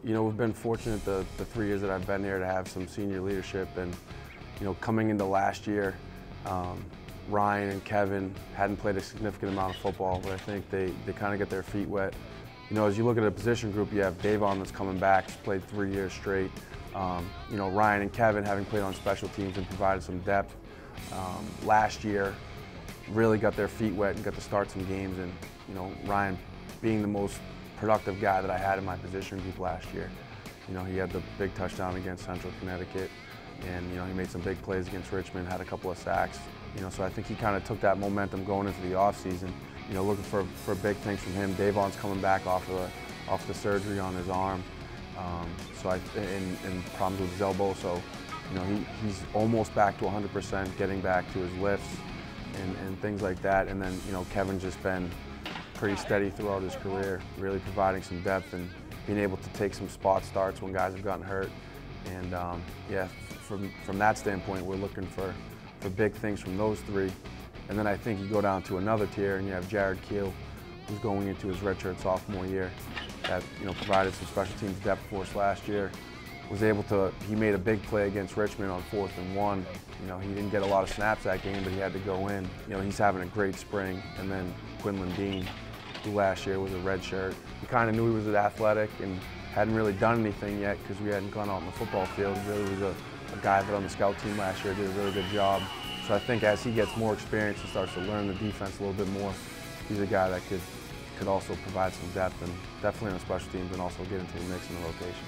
You know, we've been fortunate the 3 years that I've been here to have some senior leadership, and you know, coming into last year, Ryan and Kevin hadn't played a significant amount of football, but I think they kind of get their feet wet. You know, as you look at a position group, you have Davon that's coming back, he's played 3 years straight. You know, Ryan and Kevin, having played on special teams and provided some depth last year, really got their feet wet and got to start some games. And you know, Ryan being the most productive guy that I had in my position group last year. You know, he had the big touchdown against Central Connecticut, and you know, he made some big plays against Richmond, had a couple of sacks. You know, so I think he kind of took that momentum going into the offseason. You know, looking for big things from him. Davon's coming back off the surgery on his arm, and problems with his elbow. So, you know, he's almost back to 100%, getting back to his lifts and things like that. And then, you know, Kevin's just been pretty steady throughout his career, really providing some depth and being able to take some spot starts when guys have gotten hurt. And yeah, from that standpoint, we're looking for big things from those three. And then I think you go down to another tier and you have Jared Keel, who's going into his redshirt sophomore year, that, you know, provided some special teams depth for us last year. He made a big play against Richmond on 4th and 1. You know, he didn't get a lot of snaps that game, but he had to go in. You know, he's having a great spring. And then Quinlan Dean, who last year was a redshirt. We kind of knew he was athletic and hadn't really done anything yet because we hadn't gone out on the football field. He really was a guy that on the scout team last year did a really good job. So I think as he gets more experience and starts to learn the defense a little bit more, he's a guy that could also provide some depth and definitely on the special teams and also get into the mix in the rotation.